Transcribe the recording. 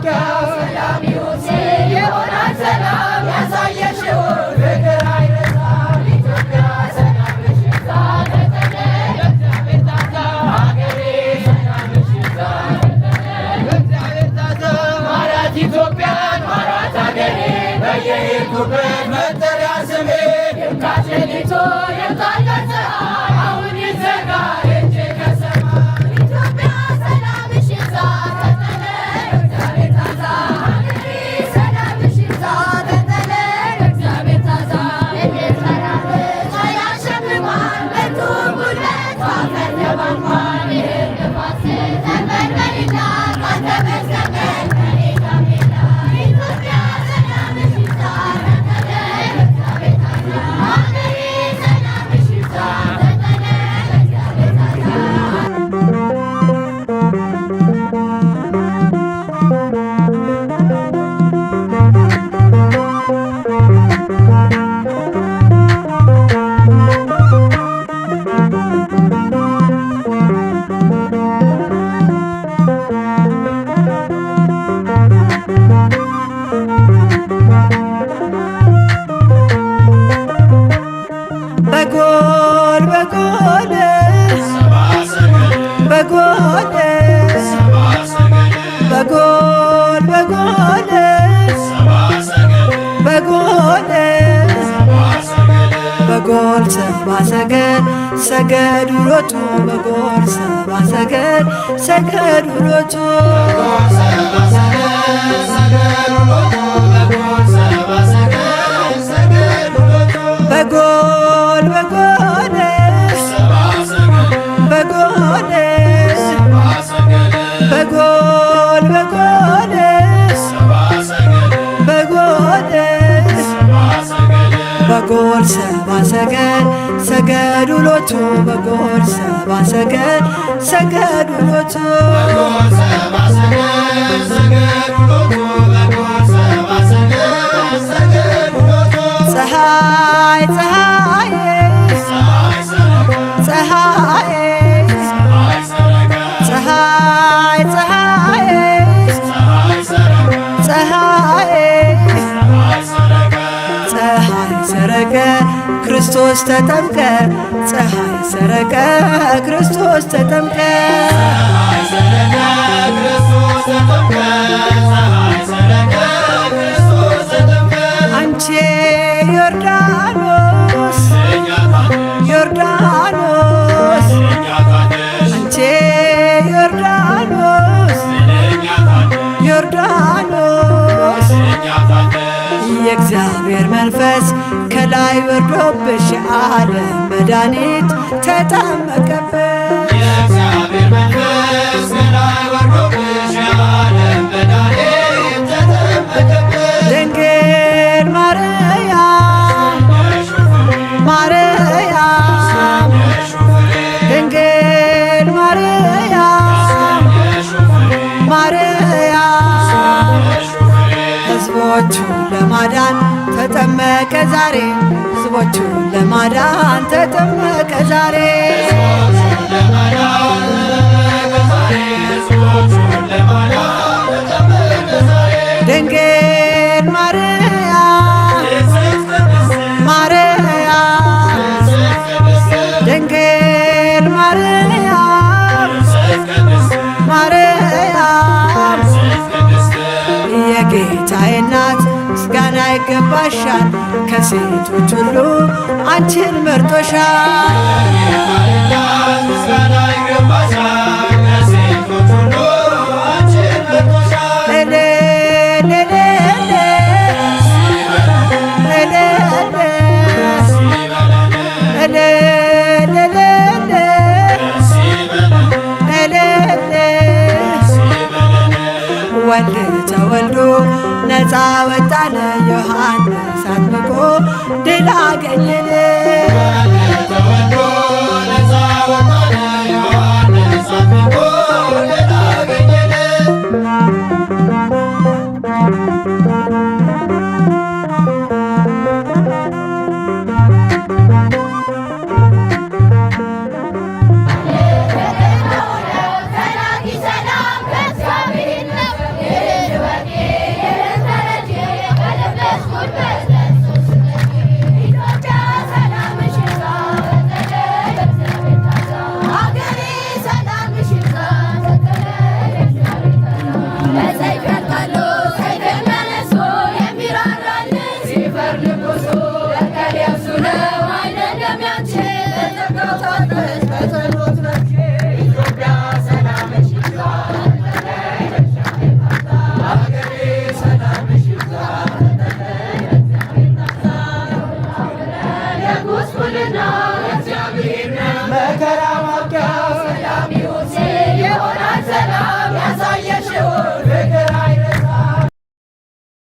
ኢትዮጵያ ሰላም ይሁን ሲል ይሆናል ሰላም ያሳየሽው ፍቅር አይረሳም ኢትዮጵያ ሰላምሽ ይብዛ ተተለይ በእግዚአብሔር ታዛ ሀገሬ ሰላምሽ ይብዛ ተተለይ በእግዚአብሔር ታዛ ማራት ኢትዮጵያን ማራት ሀገሬ በየሄድኩበት መጠሪያ ስሜ ይብቃት ሌሊቱ ይብቃት ፀሐይ አሁን ይዘጋ እጄ ከሰማይ ኢትዮጵያ ሰላምሽ ይብዛ ተተለይ በእግዚአብሔር ታዛ ሀገሬ ሰላምሽ ይብዛ ተተለይ በእግዚአብሔር ታዛ እየተራበች ያሸምማል በርቱ ጉልበት አፈር ለባንኳን ይህን ልፋት ተንበልበልና ካንተ በስተቀር ከኔ ጋር የለም ኢትዮጵያ ሰላምሽ ይብዛ ተተለይ በእግዚአብሔር ታዛ ሀገሬ ሰላምሽ ይብዛ ተተለይ በእግዚአብሔር ታዛ በጎል በጎል በጎል በጎል በጎል በጎል በጎል ሰባ ሰገድ ሰገዱ ሮጡ በጎል ሰባ ሰገድ ሰገዱ ሮጡ በጎል በጎል በጎል በጎል በጎል በጎል በጎል ሰባ ሰገድ ሰገዱ ሎቱ በጎል ሰባ ሰገድ ሰገዱ ሎቱ ፀሐይ ፀሐይ ፀሐይ ፀሐይ ፀሐይ ፀሐይ ፀሐይ ሰረቀ ክርስቶስ ተጠምቀ ፀሐይ ሰረቀ ክርስቶስ ተጠምቀ አንቺ ዮርዳኖስ ዮርዳኖስ አንቺ ዮርዳኖስ ዮርዳኖስ የእግዚአብሔር መንፈስ ከላይ ወርዶብሽ የዓለም መድኃኒት ተጠመቀብሽ የእግዚአብሔር መንፈስ ከላይ ወርዶብሽ የዓለም መድኃኒት ተጠመቀብሽ ድንግል ማርያም ማርያም ድንግል ማርያም ማርያም ሕዝቦቹን ለማዳን ተጠመቀ ዛሬ ሕዝቦቹን ለማዳን ተጠመቀ ዛሬ ድንግል ማርያም ማርያም ድንግል ማርያም ማርያም የጌታዬ እናት ምስጋና ይገባሻል ከሴቶች ሁሉ አንቺን መርጦሻል ምስጋና ይገባሻል ከሴቶች ሁሉ አንቺን መርጦሻል ወልድ ተወልዶ ነፃ ወጣለ ዮሐንስ አጥምቆ ድል አገኘን ሰላም መከራ